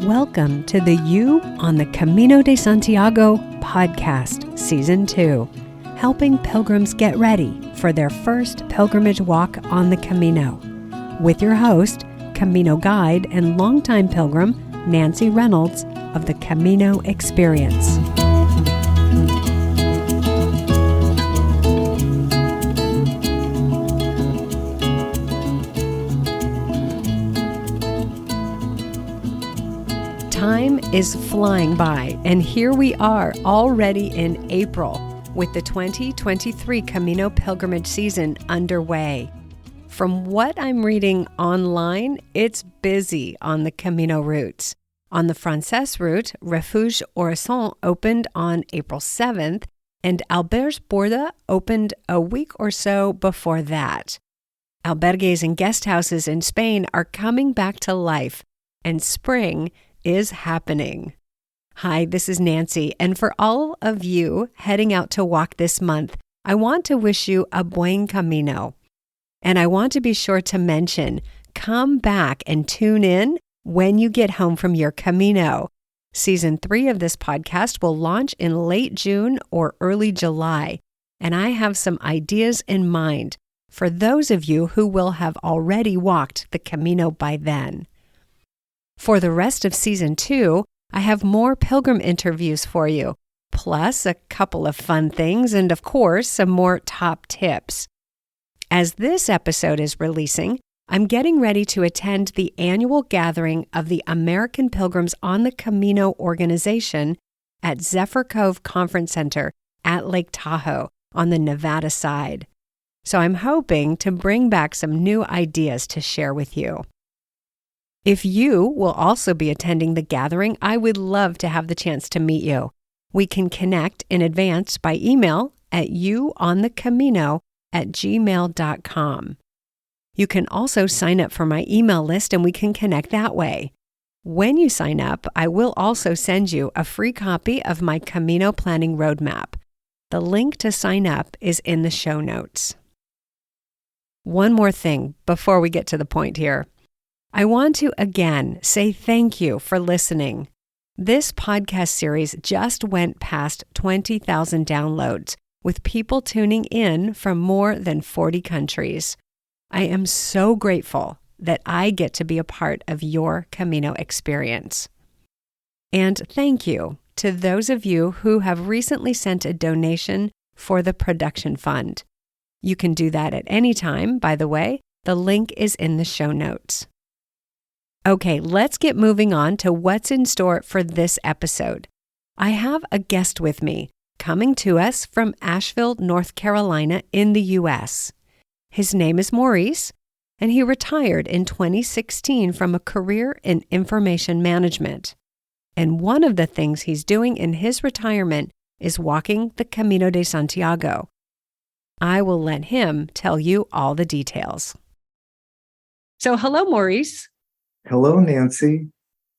Welcome to the You on the Camino de Santiago podcast, Season 2, helping pilgrims get ready for their first pilgrimage walk on the Camino, with your host, Camino guide and longtime pilgrim, Nancy Reynolds of the Camino Experience. Time is flying by, and here we are already in April with the 2023 Camino pilgrimage season underway. From what I'm reading online, it's busy on the Camino routes. On the Francés route, Refuge Horizon opened on April 7th, and Albergues Borda opened a week or so before that. Albergues and guest houses in Spain are coming back to life, and spring is happening. Hi, this is Nancy, and for all of you heading out to walk this month, I want to wish you a buen camino. And I want to be sure to mention, come back and tune in when you get home from your Camino. Season 3 of this podcast will launch in late June or early July, and I have some ideas in mind for those of you who will have already walked the Camino by then. For the rest of Season 2, I have more pilgrim interviews for you, plus a couple of fun things and, of course, some more top tips. As this episode is releasing, I'm getting ready to attend the annual gathering of the American Pilgrims on the Camino organization at Zephyr Cove Conference Center at Lake Tahoe on the Nevada side. So I'm hoping to bring back some new ideas to share with you. If you will also be attending the gathering, I would love to have the chance to meet you. We can connect in advance by email at youonthecamino@gmail.com. You can also sign up for my email list and we can connect that way. When you sign up, I will also send you a free copy of my Camino Planning Roadmap. The link to sign up is in the show notes. One more thing before we get to the point here. I want to again say thank you for listening. This podcast series just went past 20,000 downloads, with people tuning in from more than 40 countries. I am so grateful that I get to be a part of your Camino experience. And thank you to those of you who have recently sent a donation for the production fund. You can do that at any time, by the way. The link is in the show notes. Okay, let's get moving on to what's in store for this episode. I have a guest with me coming to us from Asheville, North Carolina in the U.S. His name is Maurice, and he retired in 2016 from a career in information management. And one of the things he's doing in his retirement is walking the Camino de Santiago. I will let him tell you all the details. So hello, Maurice. Hello, Nancy.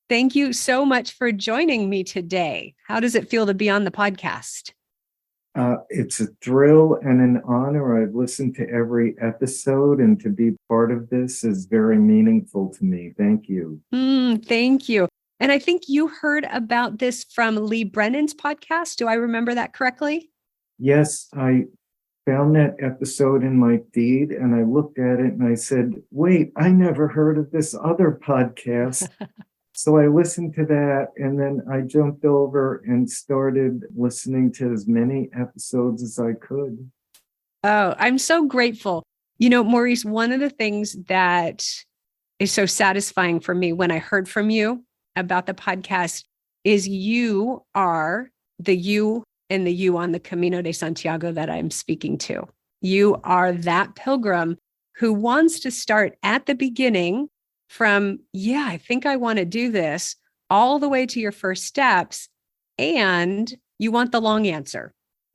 Thank you so much for joining me today. How does it feel to be on the podcast? It's a thrill and an honor. I've listened to every episode, and to be part of this is very meaningful to me. Thank you. Thank you. And I think you heard about this from BRENNAN'S podcast. Do I remember that correctly? Yes, I found that episode in my feed, and I looked at it and I said, wait, I never heard of this other podcast. So I listened to that, and then I jumped over and started listening to as many episodes as I could. Oh, I'm so grateful. You know, Maurice, one of the things that is so satisfying for me when I heard from you about the podcast is you are the you and the you on the Camino de Santiago that I'm speaking to. You are that pilgrim who wants to start at the beginning from, I think I want to do this, all the way to your first steps, and you want the long answer.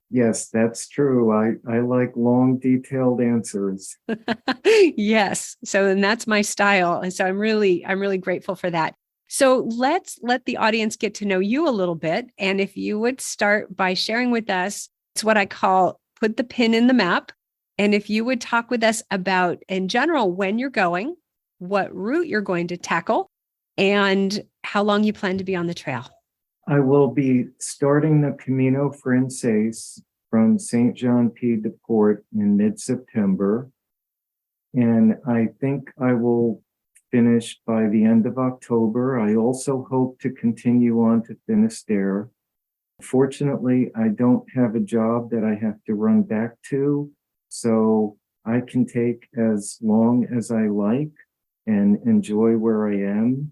Yes, that's true. I like long, detailed answers. Yes. So then that's my style. And so I'm really grateful for that. So let's let the audience get to know you a little bit. And if you would start by sharing with us, it's what I call put the pin in the map. And if you would talk with us about, in general, when you're going, what route you're going to tackle, and how long you plan to be on the trail. I will be starting the Camino Francés from St. John Pied de Port in mid-September. And I think I will finish by the end of October. I also hope to continue on to Finisterre. Fortunately, I don't have a job that I have to run back to, so I can take as long as I like and enjoy where I am.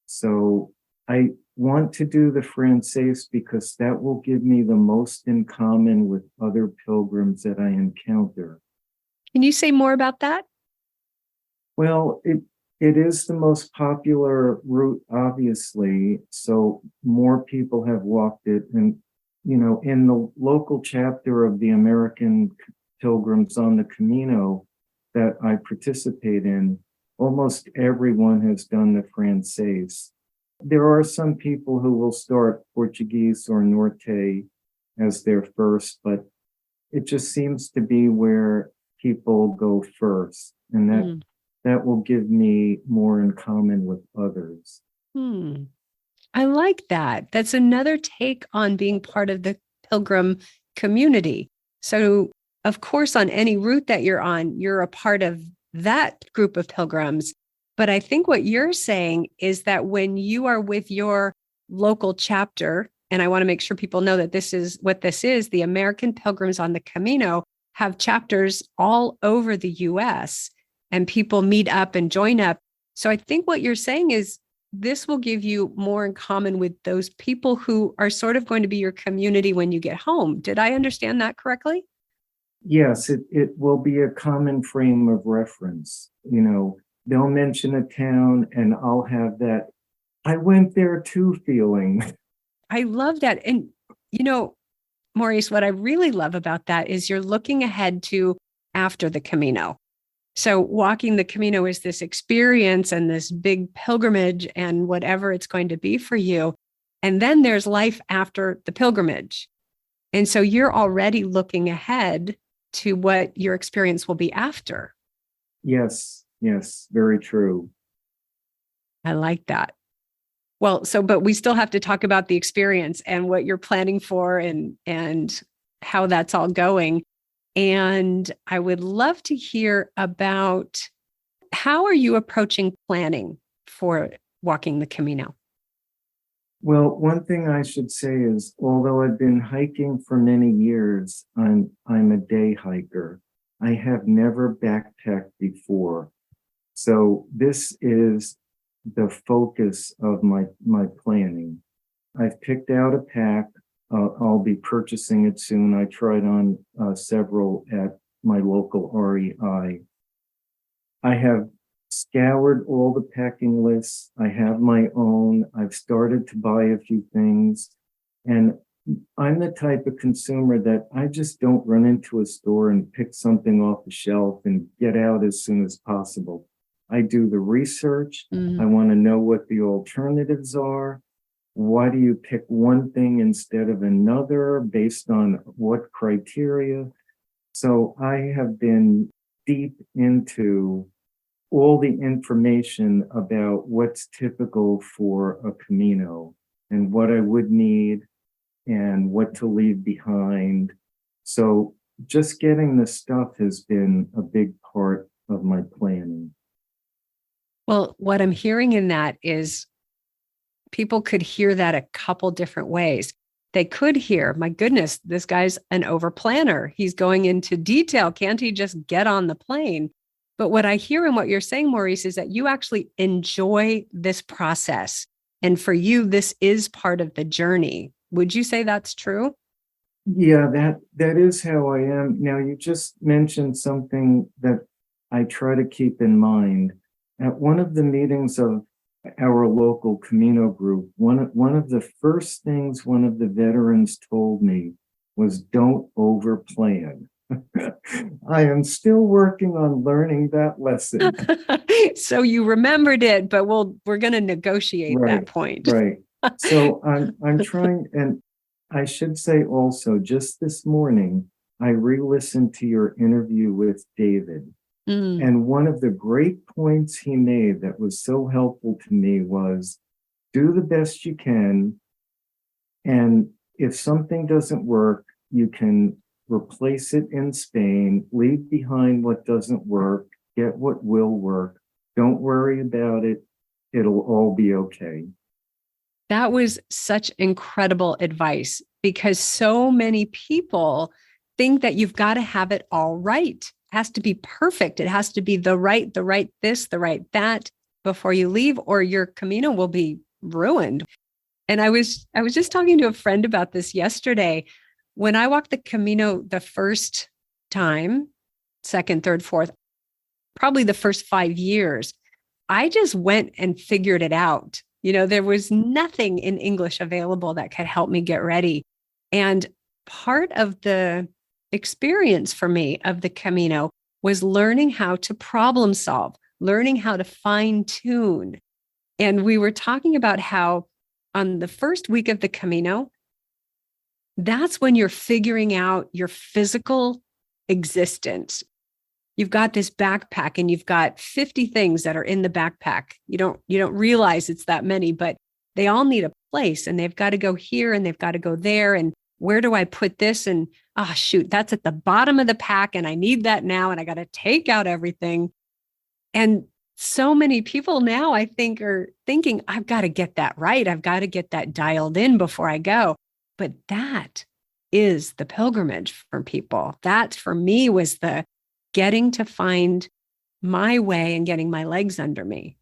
So I want to do the Francés because that will give me the most in common with other pilgrims that I encounter. Can you say more about that? Well, it is the most popular route, obviously, so more people have walked it. And, you know, in the local chapter of the American Pilgrims on the Camino that I participate in, almost everyone has done the Francés. There are some people who will start Portuguese or Norte as their first, but it just seems to be where people go first. And that will give me more in common with others. I like that. That's another take on being part of the pilgrim community. So, of course, on any route that you're on, you're a part of that group of pilgrims. But I think what you're saying is that when you are with your local chapter, and I want to make sure people know that this is what this is, the American Pilgrims on the Camino have chapters all over the US, and people meet up and join up. So I think what you're saying is this will give you more in common with those people who are sort of going to be your community when you get home. Did I understand that correctly? Yes, it will be a common frame of reference. You know, they'll mention a town and I'll have that, I went there too feeling. I love that. And, you know, Maurice, what I really love about that is you're looking ahead to after the Camino. So walking the Camino is this experience and this big pilgrimage and whatever it's going to be for you. And then there's life after the pilgrimage. And so you're already looking ahead to what your experience will be after. Yes, very true. I like that. Well, but we still have to talk about the experience and what you're planning for and how that's all going. And I would love to hear about how are you approaching planning for walking the Camino? Well, one thing I should say is, although I've been hiking for many years, I'm a day hiker. I have never backpacked before. So this is the focus of my planning. I've picked out a pack. I'll be purchasing it soon. I tried on several at my local REI. I have scoured all the packing lists. I have my own. I've started to buy a few things. And I'm the type of consumer that I just don't run into a store and pick something off the shelf and get out as soon as possible. I do the research. I want to know what the alternatives are. Why do you pick one thing instead of another based on what criteria? So I have been deep into all the information about what's typical for a Camino and what I would need and what to leave behind. So just getting the stuff has been a big part of my planning. Well, what I'm hearing in that is people could hear that a couple different ways. They could hear, my goodness, this guy's an over planner. He's going into detail. Can't he just get on the plane? But what I hear in what you're saying, Maurice, is that you actually enjoy this process. And for you, this is part of the journey. Would you say that's true? Yeah, that is how I am. Now, you just mentioned something that I try to keep in mind. At one of the meetings of our local Camino group, one of the first things one of the veterans told me was don't overplan. I am still working on learning that lesson. So you remembered it, but we're going to negotiate that point. Right. So I'm trying, and I should say also, just this morning, I re-listened to your interview with David. And one of the great points he made that was so helpful to me was do the best you can. And if something doesn't work, you can replace it in Spain, leave behind what doesn't work, get what will work. Don't worry about it. It'll all be okay. That was such incredible advice because so many people think that you've got to have it all right. It has to be perfect. It has to be the right this, the right that before you leave, or your Camino will be ruined. And I was just talking to a friend about this yesterday. When I walked the Camino the first time, second, third, fourth, probably the first 5 years, I just went and figured it out. There was nothing in English available that could help me get ready. And part of the experience for me of the Camino was learning how to problem solve, learning how to fine tune. And we were talking about how on the first week of the Camino, that's when you're figuring out your physical existence. You've got this backpack and you've got 50 things that are in the backpack. You don't realize it's that many, but they all need a place and they've got to go here and they've got to go there. And where do I put this? And shoot, that's at the bottom of the pack and I need that now. And I got to take out everything. And so many people now, I think, are thinking, I've got to get that right. I've got to get that dialed in before I go. But that is the pilgrimage for people. That for me was the getting to find my way and getting my legs under me.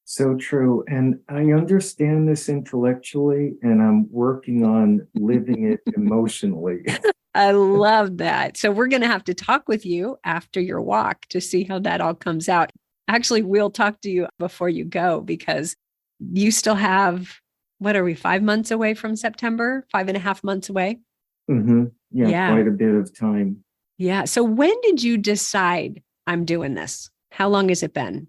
So true. And I understand this intellectually, and I'm working on living it emotionally. I love that. So we're going to have to talk with you after your walk to see how that all comes out. Actually, we'll talk to you before you go because you still have, what are we, 5 months away from September? 5.5 months away? Mm-hmm. Yeah, quite a bit of time. Yeah. So when did you decide I'm doing this? How long has it been?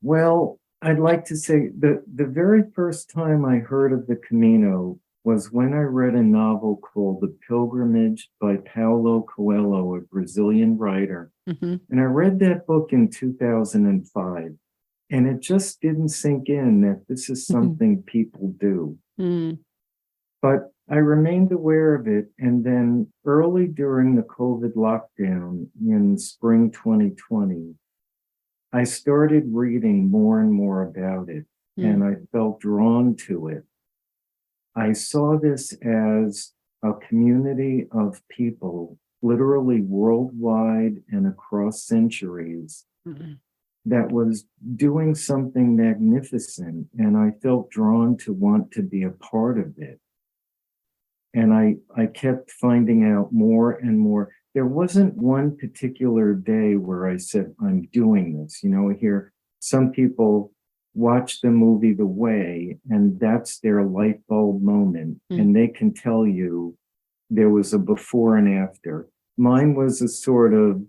Well, I'd like to say the very first time I heard of the Camino was when I read a novel called The Pilgrimage by Paulo Coelho, a Brazilian writer. Mm-hmm. And I read that book in 2005, and it just didn't sink in that this is something people do. Mm. But I remained aware of it. And then early during the COVID lockdown in spring 2020, I started reading more and more about it, and I felt drawn to it. I saw this as a community of people, literally worldwide and across centuries, that was doing something magnificent, and I felt drawn to want to be a part of it. And I kept finding out more and more. There wasn't one particular day where I said, I'm doing this. I hear some people watch the movie The Way, and that's their light bulb moment. And they can tell you there was a before and after. Mine was a sort of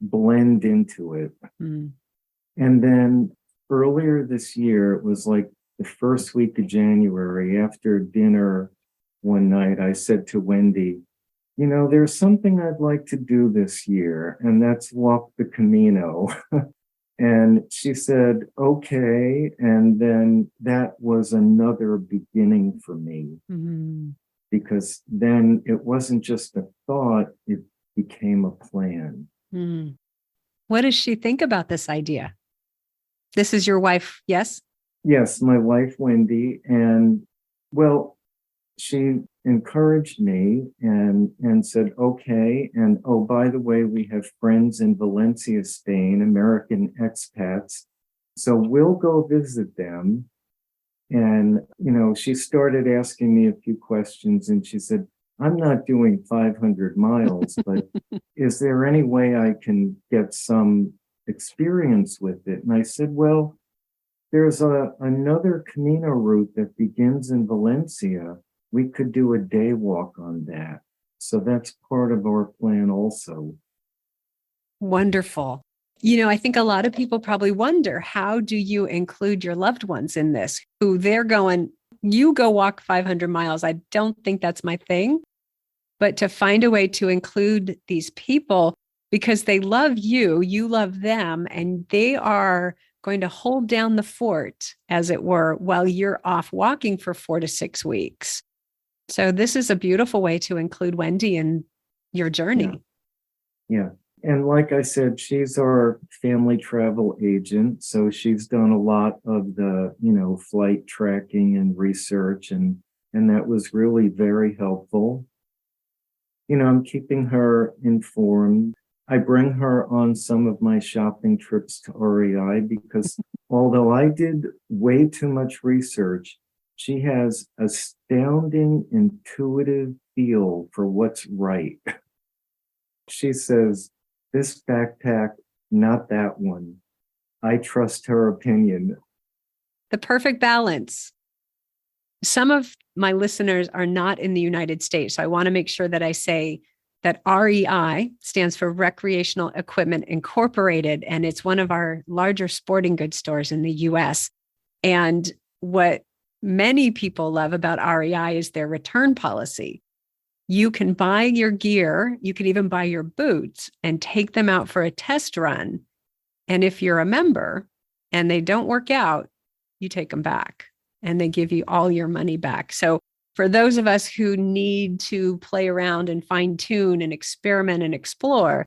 blend into it. And then earlier this year, it was like the first week of January, after dinner one night, I said to Wendy, there's something I'd like to do this year, and that's walk the Camino. And she said, okay. And then that was another beginning for me, because then it wasn't just a thought, it became a plan. What does she think about this idea? This is your wife, yes? Yes, my wife, Wendy. And well, she encouraged me and said, okay. And oh, by the way, we have friends in Valencia, Spain, American expats. So we'll go visit them. And, she started asking me a few questions, and she said, I'm not doing 500 miles, but is there any way I can get some experience with it? And I said, well, there's another Camino route that begins in Valencia. We could do a day walk on that. So that's part of our plan also. Wonderful. I think a lot of people probably wonder, how do you include your loved ones in this? Who they're going, you go walk 500 miles. I don't think that's my thing. But to find a way to include these people because they love you, you love them, and they are going to hold down the fort, as it were, while you're off walking for 4 to 6 weeks. So this is a beautiful way to include Wendy in your journey. Yeah. And like I said, she's our family travel agent. So she's done a lot of the, flight tracking and research, and that was really very helpful. I'm keeping her informed. I bring her on some of my shopping trips to REI because although I did way too much research, she has astounding intuitive feel for what's right. She says, this backpack, not that one. I trust her opinion. The perfect balance. Some of my listeners are not in the United States, so I want to make sure that I say that REI stands for Recreational Equipment Incorporated, and it's one of our larger sporting goods stores in the US. And what many people love about REI is their return policy. You can buy your gear, you can even buy your boots and take them out for a test run. And if you're a member and they don't work out, you take them back and they give you all your money back. So for those of us who need to play around and fine tune and experiment and explore,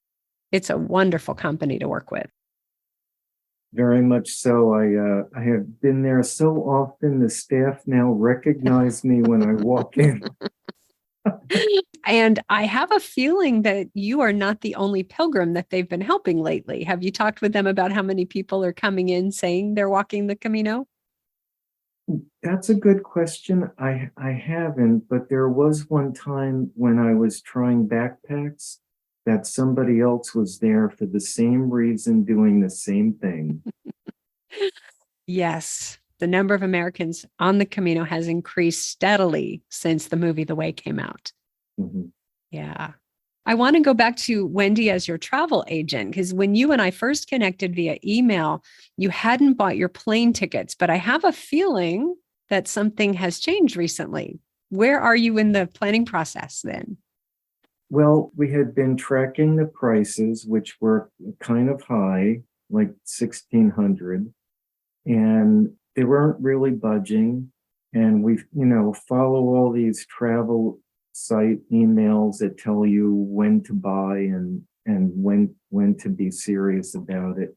it's a wonderful company to work with. Very much so. I have been there so often, the staff now recognize me when I walk in. And I have a feeling that you are not the only pilgrim that they've been helping lately. Have you talked with them about how many people are coming in saying they're walking the Camino? That's a good question. I haven't, but there was one time when I was trying backpacks that somebody else was there for the same reason, doing the same thing. Yes. The number of Americans on the Camino has increased steadily since the movie The Way came out. Mm-hmm. Yeah. I want to go back to Wendy as your travel agent, because when you and I first connected via email, you hadn't bought your plane tickets, but I have a feeling that something has changed recently. Where are you in the planning process then? Well, we had been tracking the prices, which were kind of high, like $1,600, and they weren't really budging. And we, follow all these travel site emails that tell you when to buy and when to be serious about it.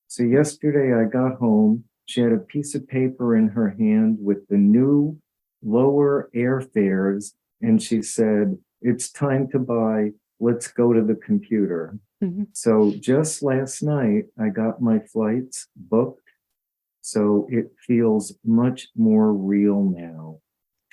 So yesterday I got home. She had a piece of paper in her hand with the new lower airfares, and she said, "It's time to buy. Let's go to the computer." Mm-hmm. So just last night I got my flights booked. So it feels much more real now.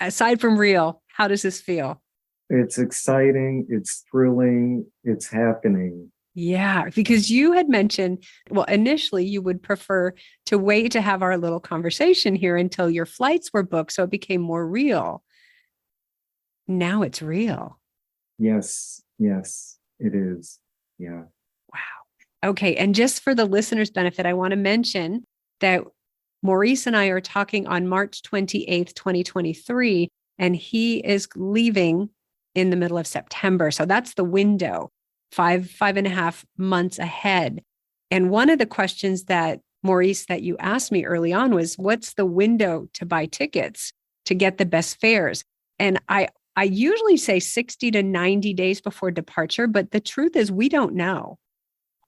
Aside from real, how does this feel? It's exciting. It's thrilling. It's happening. Yeah, because you had mentioned, well, initially you would prefer to wait to have our little conversation here until your flights were booked, so it became more real. Now it's real. Yes, it is. Yeah. Wow. Okay. And just for the listeners' benefit, I want to mention that Maurice and I are talking on March 28th, 2023, and he is leaving in the middle of September. So that's the window, five and a half months ahead. And one of the questions that Maurice, that you asked me early on was, what's the window to buy tickets to get the best fares? And I usually say 60 to 90 days before departure, but the truth is we don't know.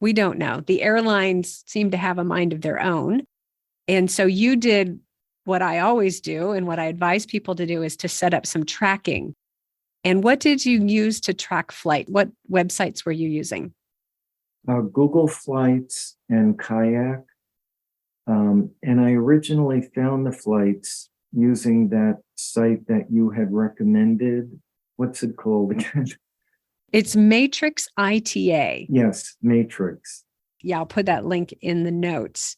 We don't know. The airlines seem to have a mind of their own. And so you did what I always do, and what I advise people to do is to set up some tracking. And what did you use to track flight? What websites were you using? Google Flights and Kayak. And I originally found the flights using that site that you had recommended. What's it called again? It's Matrix ITA. Yes, Matrix. Yeah, I'll put that link in the notes.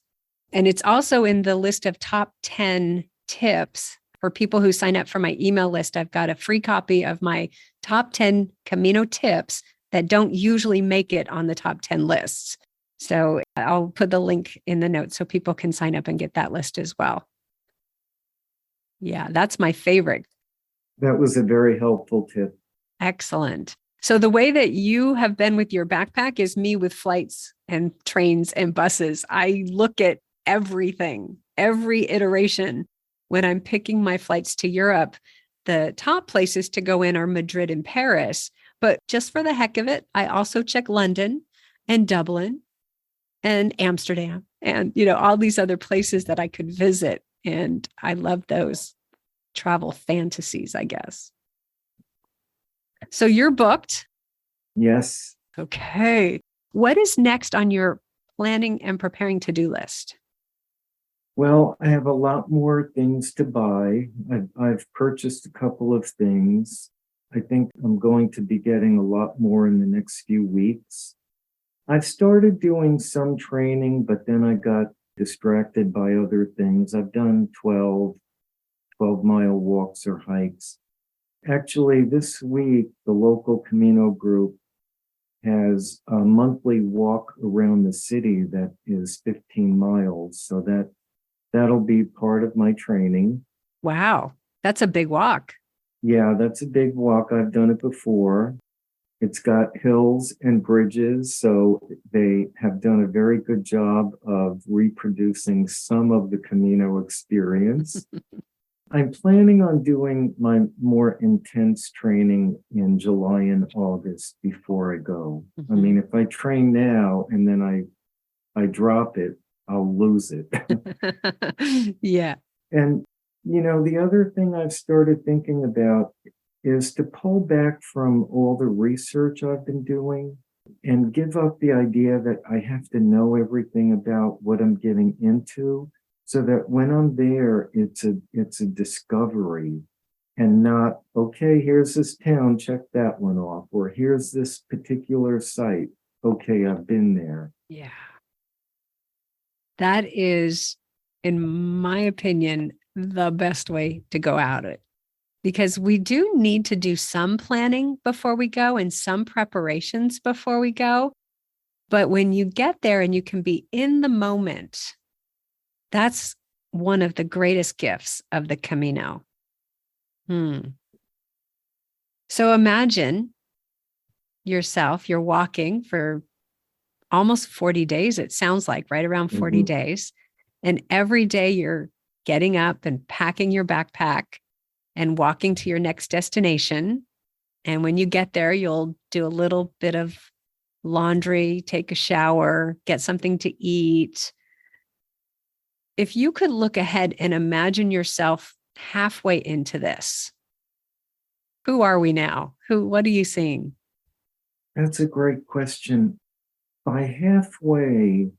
And it's also in the list of top 10 tips for people who sign up for my email list. I've got a free copy of my top 10 Camino tips that don't usually make it on the top 10 lists. So I'll put the link in the notes so people can sign up and get that list as well. Yeah, that's my favorite. That was a very helpful tip. Excellent. So the way that you have been with your backpack is me with flights and trains and buses. I look at everything, every iteration. When I'm picking my flights to Europe, the top places to go in are Madrid and Paris. But just for the heck of it, I also check London and Dublin and Amsterdam and, all these other places that I could visit. And I love those travel fantasies, I guess. So you're booked. Yes. Okay. What is next on your planning and preparing to-do list? Well, I have a lot more things to buy. I've purchased a couple of things. I think I'm going to be getting a lot more in the next few weeks. I've started doing some training, but then I got distracted by other things. I've done 12-mile walks or hikes. Actually, this week, the local Camino group has a monthly walk around the city that is 15 miles. So that'll be part of my training. Wow, that's a big walk. Yeah, that's a big walk. I've done it before. It's got hills and bridges, so they have done a very good job of reproducing some of the Camino experience. I'm planning on doing my more intense training in July and August before I go. Mm-hmm. I mean, if I train now and then I drop it, I'll lose it. Yeah. And, the other thing I've started thinking about is to pull back from all the research I've been doing and give up the idea that I have to know everything about what I'm getting into, so that when I'm there, it's a discovery and not, okay, here's this town, check that one off, or here's this particular site. Okay, I've been there. Yeah. That is, in my opinion, the best way to go at it, because we do need to do some planning before we go and some preparations before we go. But when you get there and you can be in the moment, that's one of the greatest gifts of the Camino. So imagine yourself, you're walking for almost 40 days, it sounds like, right around 40 days. And every day you're getting up and packing your backpack and walking to your next destination. And when you get there, you'll do a little bit of laundry, take a shower, get something to eat. If you could look ahead and imagine yourself halfway into this, who are we now? What are you seeing? That's a great question. By halfway,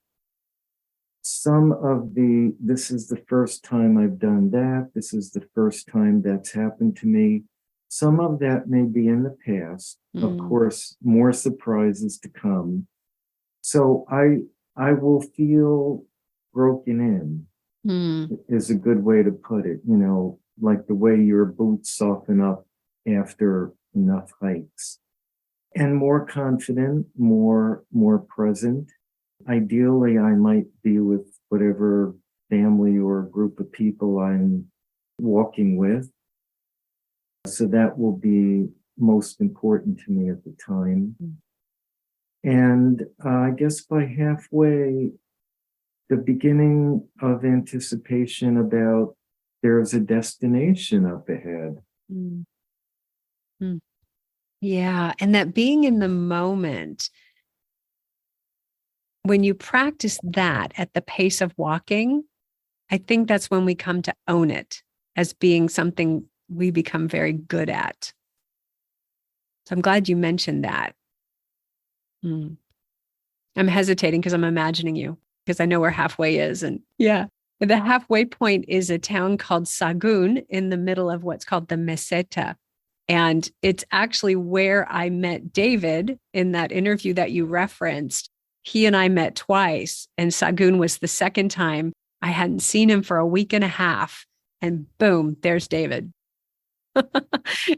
this is the first time I've done that. This is the first time that's happened to me. Some of that may be in the past. Of course, more surprises to come. So I will feel broken in, is a good way to put it. Like the way your boots soften up after enough hikes. And more confident, more present. Ideally, I might be with whatever family or group of people I'm walking with. So that will be most important to me at the time. And I guess by halfway, the beginning of anticipation about there's a destination up ahead. Yeah. And that being in the moment, when you practice that at the pace of walking, I think that's when we come to own it as being something we become very good at. So I'm glad you mentioned that. I'm hesitating because I'm imagining you, because I know where halfway is. And yeah, the halfway point is a town called Sahagún in the middle of what's called the Meseta. And it's actually where I met David in that interview that you referenced. He and I met twice, and Sahagún was the second time. I hadn't seen him for a week and a half, and boom, there's David.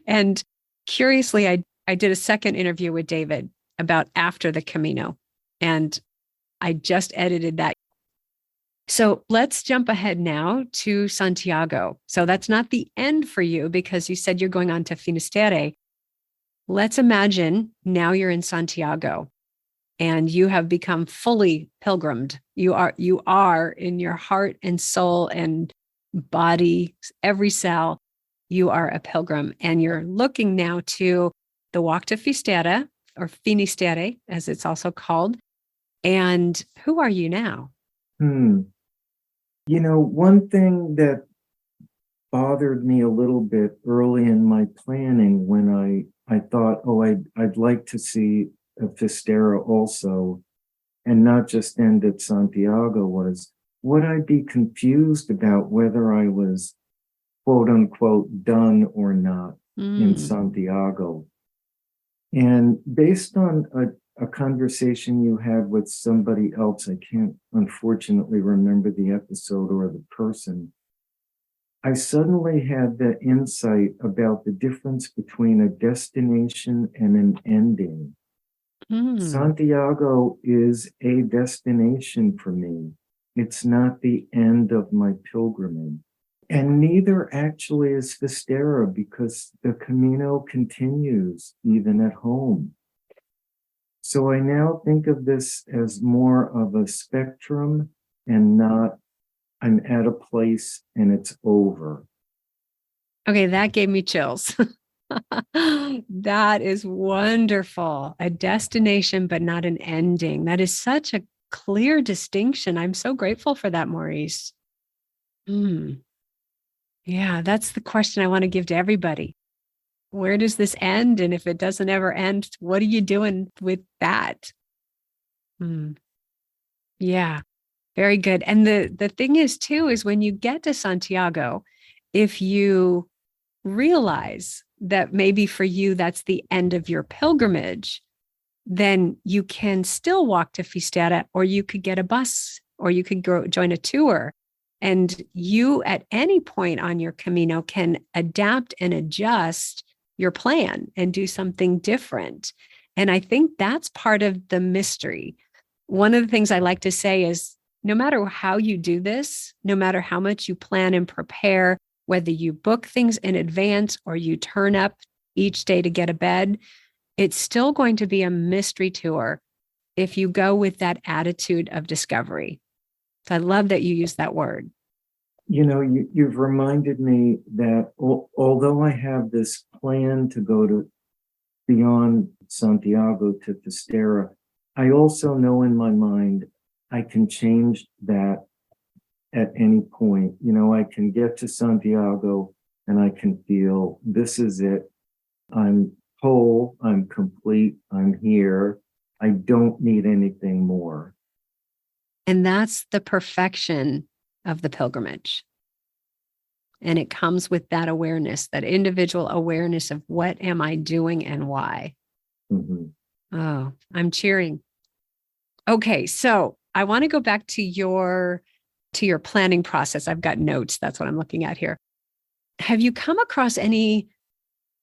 And curiously, I did a second interview with David about after the Camino, and I just edited that. So let's jump ahead now to Santiago. So that's not the end for you, because you said you're going on to Finisterre. Let's imagine now you're in Santiago. and you have become fully pilgrimed. You are in your heart and soul and body, every cell, you are a pilgrim, and you're looking now to the walk to Finisterre, or Finisterre, as it's also called. And who are you now? One thing that bothered me a little bit early in my planning, when I thought, I'd like to see a Finisterre also, and not just end at Santiago, was would I be confused about whether I was quote unquote done or not in Santiago. And based on a conversation you had with somebody else, I can't unfortunately remember the episode or the person, I suddenly had the insight about the difference between a destination and an ending. Santiago is a destination for me. It's not the end of my pilgrimage. And neither actually is Finisterre, because the Camino continues even at home. So I now think of this as more of a spectrum and not I'm at a place and it's over. Okay, that gave me chills. That is wonderful. A destination, but not an ending. That is such a clear distinction. I'm so grateful for that, Maurice. Yeah, that's the question I want to give to everybody. Where does this end? And if it doesn't ever end, what are you doing with that? Yeah, very good. And the thing is, too, is when you get to Santiago, if you realize that maybe for you, that's the end of your pilgrimage, then you can still walk to Finisterre, or you could get a bus, or you could go join a tour. And you, at any point on your Camino, can adapt and adjust your plan and do something different. And I think that's part of the mystery. One of the things I like to say is, no matter how you do this, no matter how much you plan and prepare, whether you book things in advance or you turn up each day to get a bed, it's still going to be a mystery tour if you go with that attitude of discovery. So I love that you use that word. You've reminded me that although I have this plan to go to beyond Santiago to Finisterre, I also know in my mind I can change that at any point. I can get to Santiago and I can feel this is it. I'm whole, I'm complete, I'm here. I don't need anything more. And that's the perfection of the pilgrimage. And it comes with that awareness, that individual awareness of what am I doing and why. Oh, I'm cheering. Okay, so I want to go back to your planning process. I've got notes. That's what I'm looking at here. Have you come across any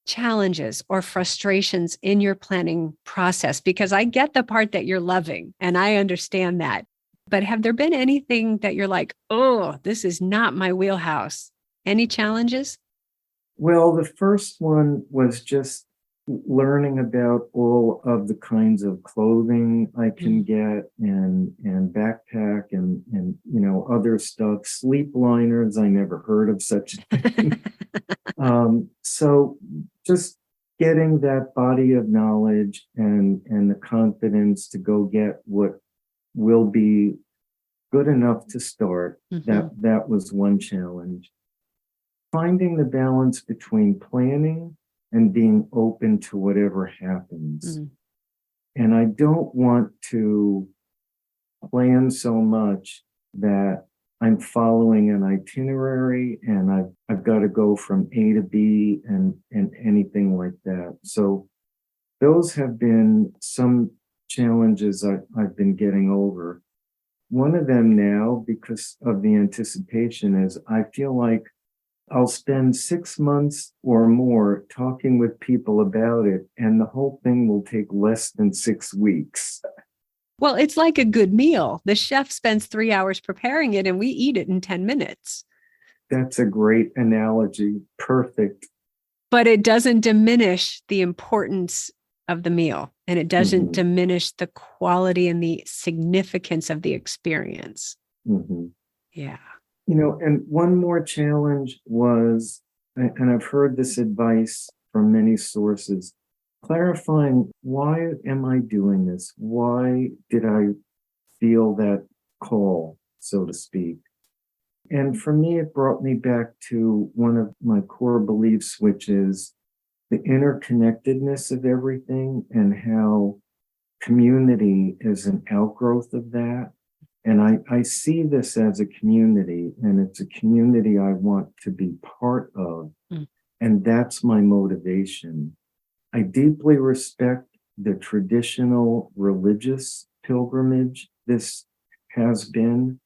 challenges or frustrations in your planning process? Because I get the part that you're loving, and I understand that. But have there been anything that you're like, oh, this is not my wheelhouse? Any challenges? Well, the first one was just learning about all of the kinds of clothing I can get and backpack and other stuff. Sleep liners, I never heard of such a thing. So just getting that body of knowledge and the confidence to go get what will be good enough to start. That was one challenge. Finding the balance between planning and being open to whatever happens. And I don't want to plan so much that I'm following an itinerary and I've got to go from A to B and anything like that. So those have been some challenges I've been getting over. One of them now, because of the anticipation, is I feel like I'll spend 6 months or more talking with people about it, and the whole thing will take less than 6 weeks. Well, it's like a good meal. The chef spends 3 hours preparing it, and we eat it in 10 minutes. That's a great analogy. Perfect. But it doesn't diminish the importance of the meal. and it doesn't diminish the quality and the significance of the experience. Yeah. And one more challenge was, and I've heard this advice from many sources, clarifying, why am I doing this? Why did I feel that call, so to speak? And for me, it brought me back to one of my core beliefs, which is the interconnectedness of everything and how community is an outgrowth of that. And I see this as a community, and it's a community I want to be part of. And that's my motivation. I deeply respect the traditional religious pilgrimage this has been,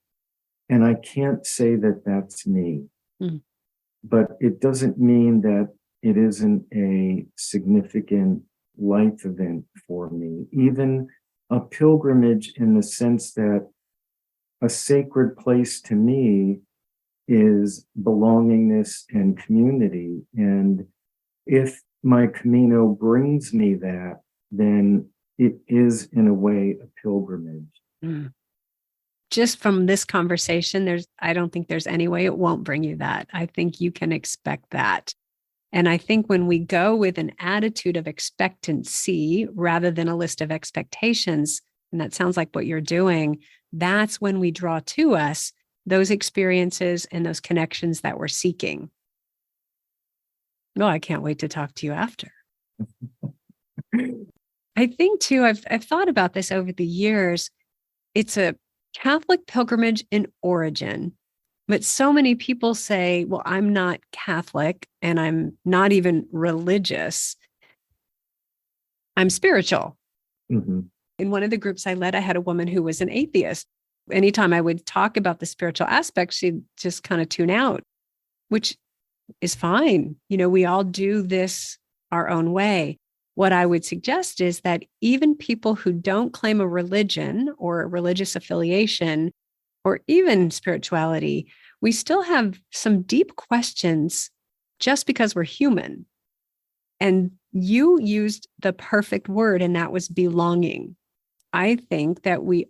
and I can't say that that's me. But it doesn't mean that it isn't a significant life event for me. Even a pilgrimage, in the sense that a sacred place to me is belongingness and community. And if my Camino brings me that, then it is, in a way, a pilgrimage. Just from this conversation, I don't think there's any way it won't bring you that. I think you can expect that. And I think when we go with an attitude of expectancy rather than a list of expectations, and that sounds like what you're doing, that's when we draw to us those experiences and those connections that we're seeking. No, I can't wait to talk to you after. I think too, I've thought about this over the years. It's a Catholic pilgrimage in origin, but so many people say, well, I'm not Catholic and I'm not even religious. I'm spiritual. In one of the groups I led, I had a woman who was an atheist. Anytime I would talk about the spiritual aspects, she'd just kind of tune out, which is fine. We all do this our own way. What I would suggest is that even people who don't claim a religion or a religious affiliation or even spirituality, we still have some deep questions just because we're human. And you used the perfect word, and that was belonging. I think that we're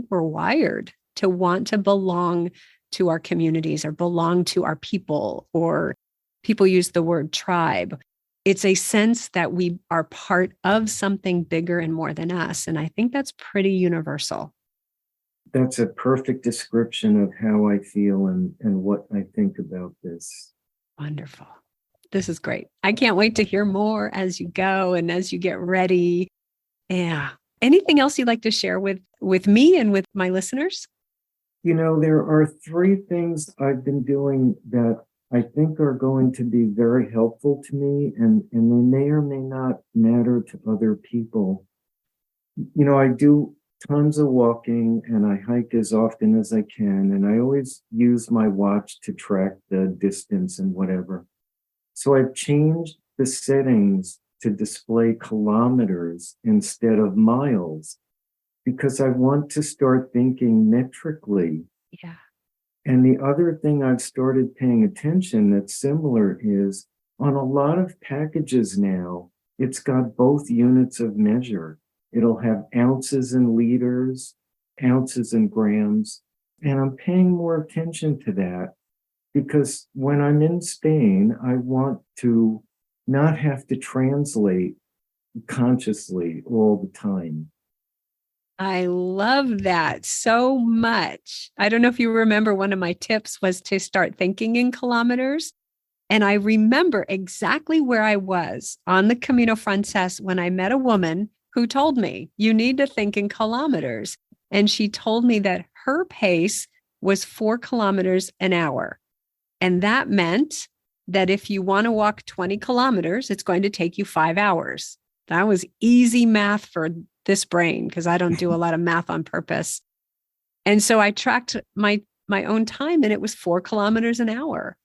wired to want to belong to our communities or belong to our people, or people use the word tribe. It's a sense that we are part of something bigger and more than us. And I think that's pretty universal. That's a perfect description of how I feel and what I think about this. Wonderful. This is great. I can't wait to hear more as you go and as you get ready. Yeah. Anything else you'd like to share with me and with my listeners? There are 3 things I've been doing that I think are going to be very helpful to me, and they may or may not matter to other people. I do tons of walking and I hike as often as I can, and I always use my watch to track the distance and whatever. So I've changed the settings to display kilometers instead of miles, because I want to start thinking metrically. Yeah. And the other thing I've started paying attention that's similar is, on a lot of packages now, it's got both units of measure. It'll have ounces and liters, ounces and grams. And I'm paying more attention to that, because when I'm in Spain, I want to not have to translate consciously all the time. I love that so much. I don't know if you remember, one of my tips was to start thinking in kilometers. And I remember exactly where I was on the Camino Francés when I met a woman who told me, you need to think in kilometers. And she told me that her pace was 4 kilometers an hour. And that meant that if you want to walk 20 kilometers, it's going to take you 5 hours. That was easy math for this brain, because I don't do a lot of math on purpose. And so I tracked my own time, and it was 4 kilometers an hour.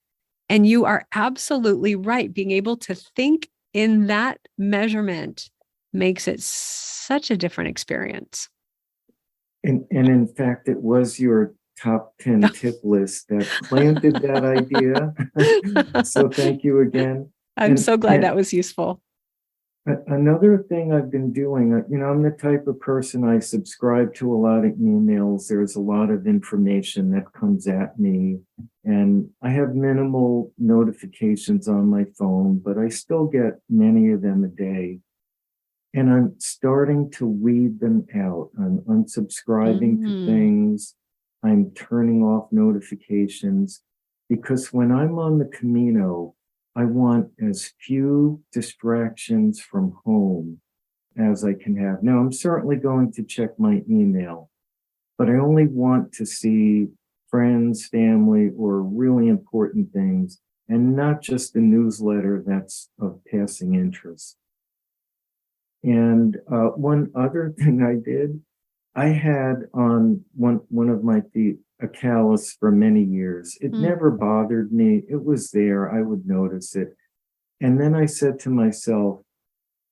And you are absolutely right. Being able to think in that measurement makes it such a different experience. And in fact, it was your top 10 tip list that planted that idea. So thank you again. I'm so glad that was useful. Another thing I've been doing, I'm the type of person, I subscribe to a lot of emails. There's a lot of information that comes at me, and I have minimal notifications on my phone, but I still get many of them a day. And I'm starting to weed them out. I'm unsubscribing to things. I'm turning off notifications, because when I'm on the Camino, I want as few distractions from home as I can have. Now, I'm certainly going to check my email, but I only want to see friends, family, or really important things, and not just a newsletter that's of passing interest. And one other thing I did, I had on one of my feet a callus for many years. It never bothered me. It was there. I would notice it. And then I said to myself,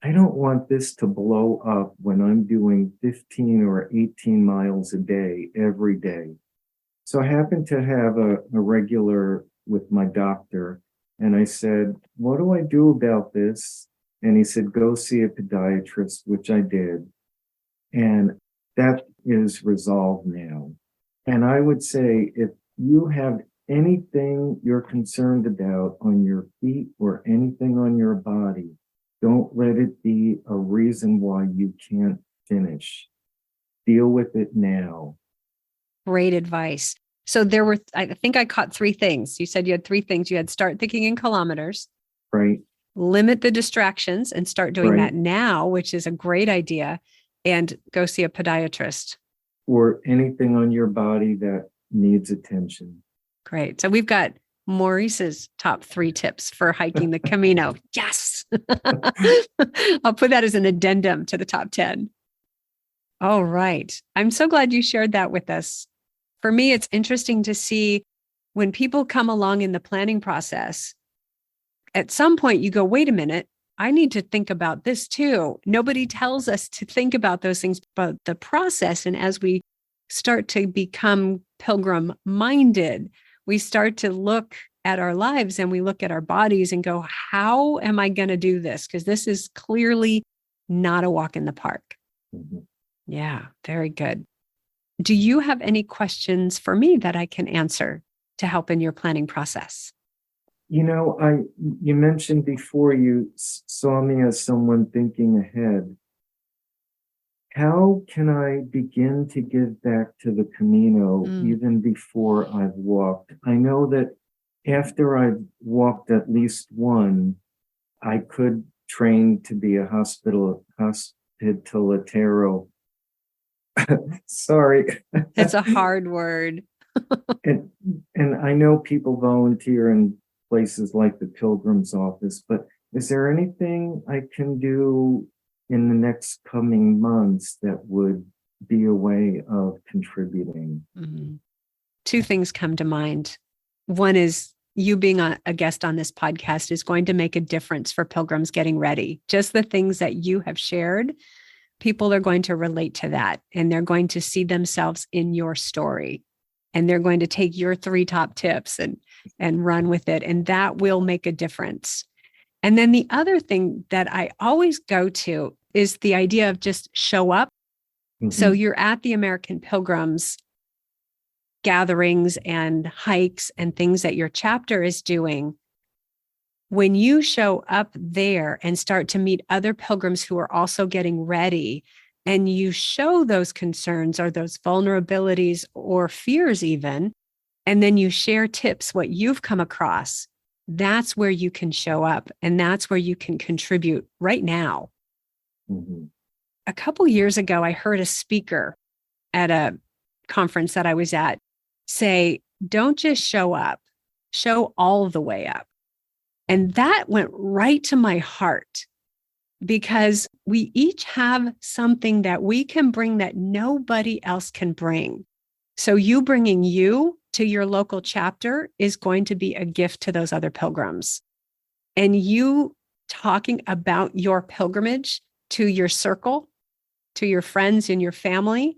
I don't want this to blow up when I'm doing 15 or 18 miles a day every day. So I happened to have a regular with my doctor, and I said, what do I do about this? And he said, go see a podiatrist, which I did. And that is resolved now. And I would say, if you have anything you're concerned about on your feet or anything on your body, don't let it be a reason why you can't finish. Deal with it now. Great advice. So I think I caught three things. You said you had three things. You had start thinking in kilometers. Right. Limit the distractions and start doing that now, which is a great idea. And go see a podiatrist. Or anything on your body that needs attention. Great. So we've got Maurice's top 3 tips for hiking the Camino. Yes. I'll put that as an addendum to the top 10. All right. I'm so glad you shared that with us. For me, it's interesting to see when people come along in the planning process, at some point you go, wait a minute, I need to think about this too. Nobody tells us to think about those things, but the process. And as we start to become pilgrim minded, we start to look at our lives and we look at our bodies and go, how am I going to do this? Because this is clearly not a walk in the park. Mm-hmm. Yeah, very good. Do you have any questions for me that I can answer to help in your planning process? You mentioned before you saw me as someone thinking ahead. How can I begin to give back to the Camino even before I've walked? I know that after I've walked at least one, I could train to be a hospitalitero. Sorry. It's a hard word. and I know people volunteer in places like the Pilgrim's office, but is there anything I can do in the next coming months that would be a way of contributing? Mm-hmm. 2 things come to mind. One is you being a guest on this podcast is going to make a difference for pilgrims getting ready. Just the things that you have shared, people are going to relate to that, and they're going to see themselves in your story. And they're going to take your 3 top tips and run with it. And that will make a difference. And then the other thing that I always go to is the idea of just show up. Mm-hmm. So you're at the American Pilgrims gatherings and hikes and things that your chapter is doing. When you show up there and start to meet other pilgrims who are also getting ready, and you show those concerns or those vulnerabilities or fears even, and then you share tips, what you've come across, that's where you can show up and that's where you can contribute right now. Mm-hmm. A couple years ago, I heard a speaker at a conference that I was at say, don't just show up, show all the way up. And that went right to my heart, because we each have something that we can bring that nobody else can bring. So you bringing you to your local chapter is going to be a gift to those other pilgrims. And you talking about your pilgrimage to your circle, to your friends and your family.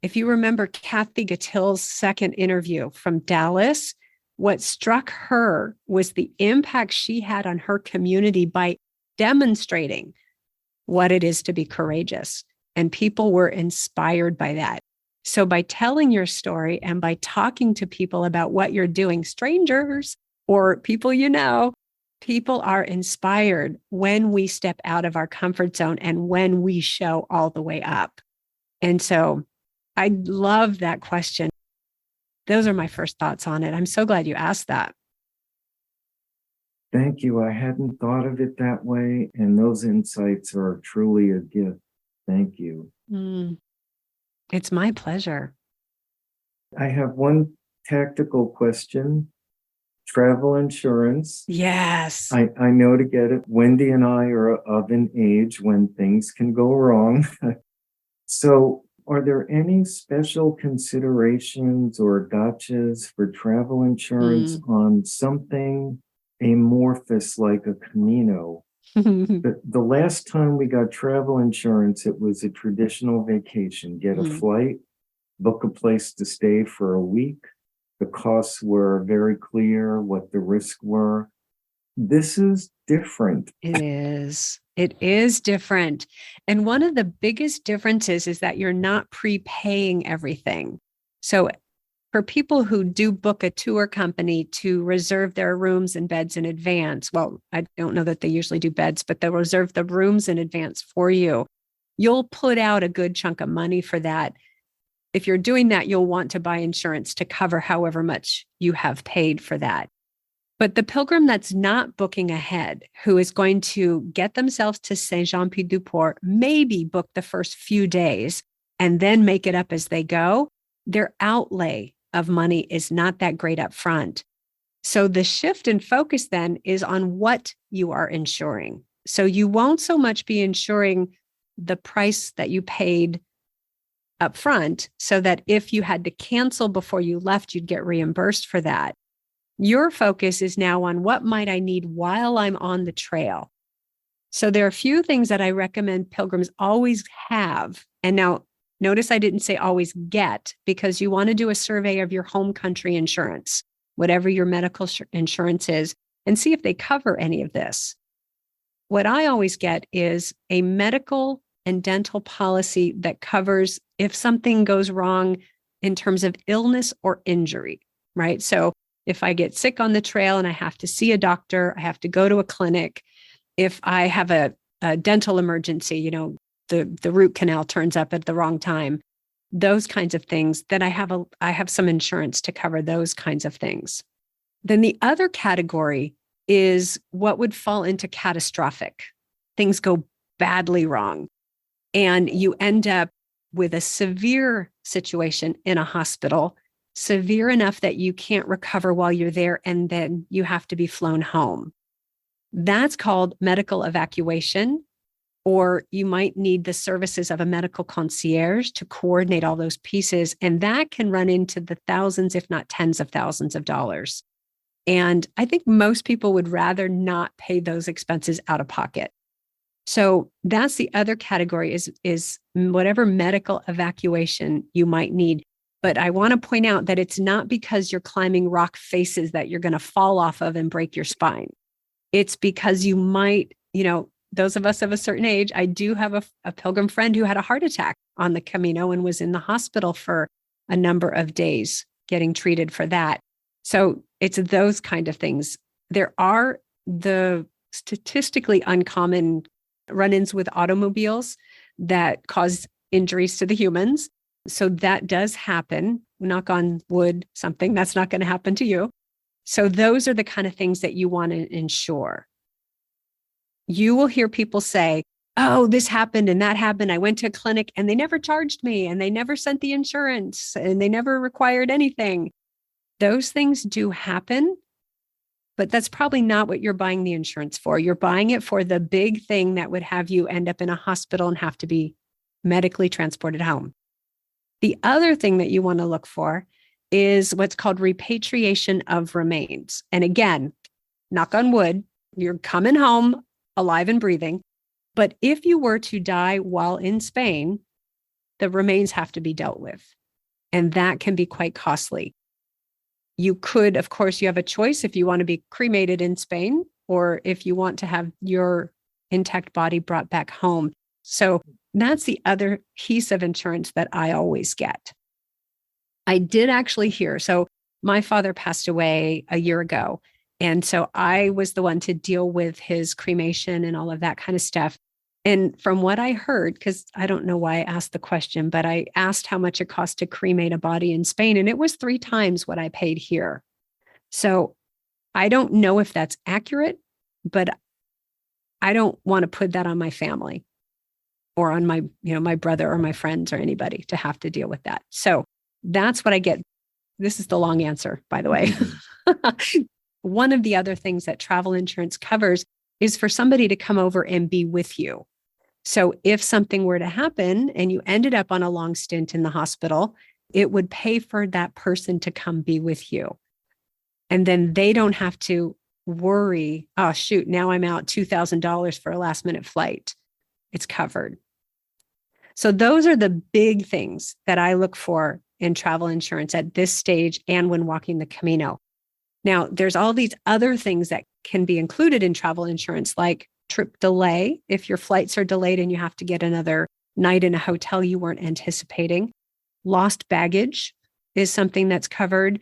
If you remember Kathy Gattill's second interview from Dallas, what struck her was the impact she had on her community by demonstrating what it is to be courageous. And people were inspired by that. So by telling your story and by talking to people about what you're doing, strangers or people you know, people are inspired when we step out of our comfort zone and when we show all the way up. And so I love that question. Those are my first thoughts on it. I'm so glad you asked that. Thank you. I hadn't thought of it that way. And those insights are truly a gift. Thank you. It's my pleasure. I have one tactical question. Travel insurance. Yes. I know to get it. Wendy and I are of an age when things can go wrong. So are there any special considerations or gotchas for travel insurance on something amorphous like a Camino? The last time we got travel insurance, it was a traditional vacation. Get a flight, book a place to stay for a week. The costs were very clear, what the risks were. This is different. It is. It is different. And one of the biggest differences is that you're not prepaying everything. So for people who do book a tour company to reserve their rooms and beds in advance, well, I don't know that they usually do beds, but they'll reserve the rooms in advance for you. You'll put out a good chunk of money for that. If you're doing that, you'll want to buy insurance to cover however much you have paid for that. But the pilgrim that's not booking ahead, who is going to get themselves to Saint-Jean-Pied-du-Port, maybe book the first few days and then make it up as they go, their outlay of money is not that great up front. So the shift in focus then is on what you are insuring. So you won't so much be insuring the price that you paid up front, so that if you had to cancel before you left, you'd get reimbursed for that. Your focus is now on what might I need while I'm on the trail. So there are a few things that I recommend pilgrims always have. And now notice I didn't say always get, because you want to do a survey of your home country insurance, whatever your medical insurance is, and see if they cover any of this. What I always get is a medical and dental policy that covers if something goes wrong in terms of illness or injury, right? So if I get sick on the trail and I have to see a doctor, I have to go to a clinic. If I have a dental emergency, the root canal turns up at the wrong time, those kinds of things, then I have some insurance to cover those kinds of things. Then the other category is what would fall into catastrophic. Things go badly wrong, and you end up with a severe situation in a hospital, severe enough that you can't recover while you're there, and then you have to be flown home. That's called medical evacuation, or you might need the services of a medical concierge to coordinate all those pieces. And that can run into the thousands, if not tens of thousands of dollars. And I think most people would rather not pay those expenses out of pocket. So that's the other category is whatever medical evacuation you might need. But I want to point out that it's not because you're climbing rock faces that you're going to fall off of and break your spine. It's because you might, those of us of a certain age, I do have a pilgrim friend who had a heart attack on the Camino and was in the hospital for a number of days getting treated for that. So it's those kind of things. There are the statistically uncommon run-ins with automobiles that cause injuries to the humans. So that does happen. Knock on wood, something that's not going to happen to you. So those are the kind of things that you want to insure. You will hear people say, oh, this happened and that happened. I went to a clinic and they never charged me and they never sent the insurance and they never required anything. Those things do happen, but that's probably not what you're buying the insurance for. You're buying it for the big thing that would have you end up in a hospital and have to be medically transported home. The other thing that you want to look for is what's called repatriation of remains. And again, knock on wood, you're coming home alive and breathing. But if you were to die while in Spain, the remains have to be dealt with. And that can be quite costly. You could, of course, you have a choice if you want to be cremated in Spain or if you want to have your intact body brought back home. So that's the other piece of insurance that I always get. I did actually hear, so my father passed away a year ago. And so I was the one to deal with his cremation and all of that kind of stuff. And from what I heard, because I don't know why I asked the question, but I asked how much it cost to cremate a body in Spain, and it was 3 times what I paid here. So I don't know if that's accurate, but I don't want to put that on my family or on my, my brother or my friends or anybody to have to deal with that. So that's what I get. This is the long answer, by the way. One of the other things that travel insurance covers is for somebody to come over and be with you. So if something were to happen and you ended up on a long stint in the hospital, it would pay for that person to come be with you. And then they don't have to worry, oh, shoot, now I'm out $2,000 for a last minute flight. It's covered. So those are the big things that I look for in travel insurance at this stage and when walking the Camino. Now, there's all these other things that can be included in travel insurance, like trip delay, if your flights are delayed and you have to get another night in a hotel you weren't anticipating. Lost baggage is something that's covered.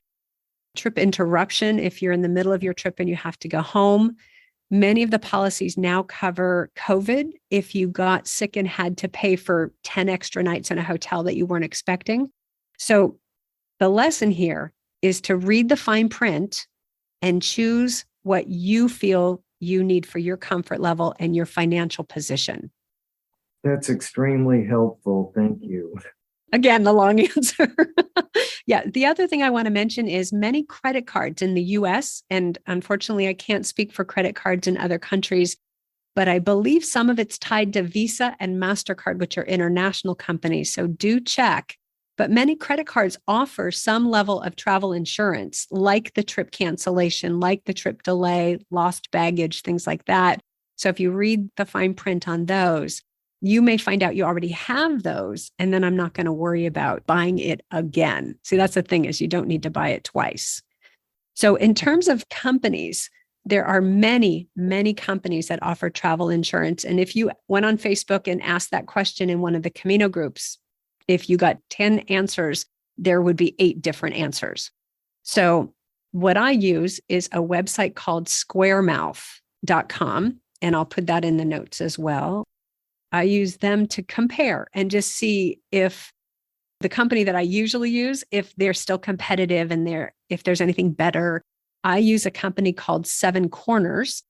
Trip interruption, if you're in the middle of your trip and you have to go home. Many of the policies now cover COVID if you got sick and had to pay for 10 extra nights in a hotel that you weren't expecting. So the lesson here is to read the fine print and choose what you feel you need for your comfort level and your financial position. That's extremely helpful. Thank you. Again, the long answer. Yeah. The other thing I want to mention is many credit cards in the US, and unfortunately, I can't speak for credit cards in other countries, but I believe some of it's tied to Visa and MasterCard, which are international companies. So do check. But many credit cards offer some level of travel insurance, like the trip cancellation, like the trip delay, lost baggage, things like that. So if you read the fine print on those, you may find out you already have those, and then I'm not going to worry about buying it again. See, that's the thing, is you don't need to buy it twice. So in terms of companies, there are many, many companies that offer travel insurance. And if you went on Facebook and asked that question in one of the Camino groups, if you got 10 answers, there would be 8 different answers. So what I use is a website called squaremouth.com, and I'll put that in the notes as well. I use them to compare and just see if the company that I usually use, if they're still competitive and if there's anything better. I use a company called 7 Corners,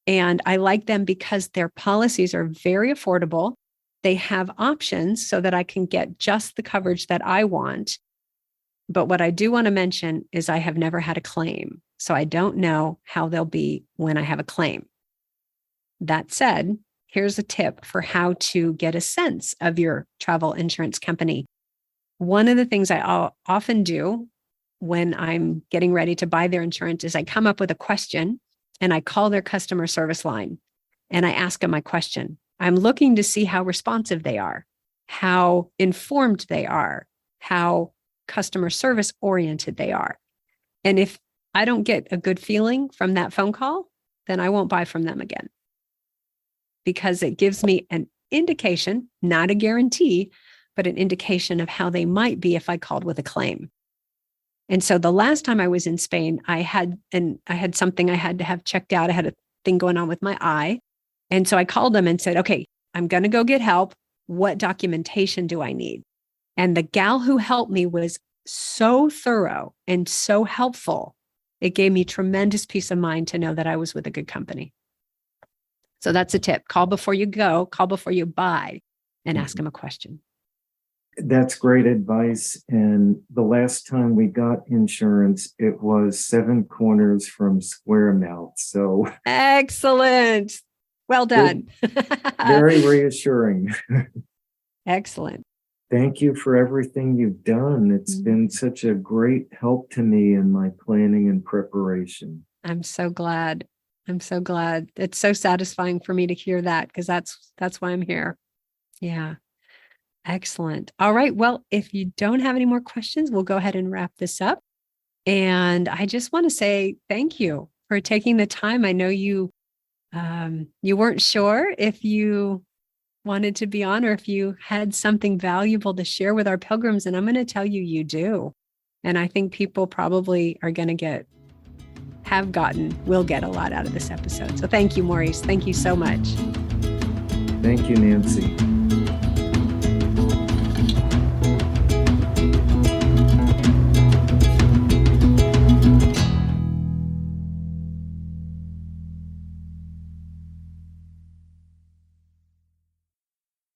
and I like them because their policies are very affordable. They have options so that I can get just the coverage that I want. But what I do want to mention is I have never had a claim, so I don't know how they'll be when I have a claim. That said, here's a tip for how to get a sense of your travel insurance company. One of the things I often do when I'm getting ready to buy their insurance is I come up with a question and I call their customer service line and I ask them my question. I'm looking to see how responsive they are, how informed they are, how customer service oriented they are. And if I don't get a good feeling from that phone call, then I won't buy from them again, because it gives me an indication, not a guarantee, but an indication of how they might be if I called with a claim. And so the last time I was in Spain, I had something I had to have checked out. I had a thing going on with my eye. And so I called them and said, okay, I'm going to go get help. What documentation do I need? And the gal who helped me was so thorough and so helpful. It gave me tremendous peace of mind to know that I was with a good company. So that's a tip. Call before you go, call before you buy, and ask them a question. That's great advice. And the last time we got insurance, it was 7 Corners from Squaremouth. So excellent. Well done. Very reassuring. Excellent. Thank you for everything you've done. It's been such a great help to me in my planning and preparation. I'm so glad. It's so satisfying for me to hear that, because that's why I'm here. Yeah. Excellent. All right. Well, if you don't have any more questions, we'll go ahead and wrap this up. And I just want to say thank you for taking the time. I know you You weren't sure if you wanted to be on or if you had something valuable to share with our pilgrims. And I'm going to tell you, you do. And I think people probably are going to will get a lot out of this episode. So thank you, Maurice. Thank you so much. Thank you, Nancy.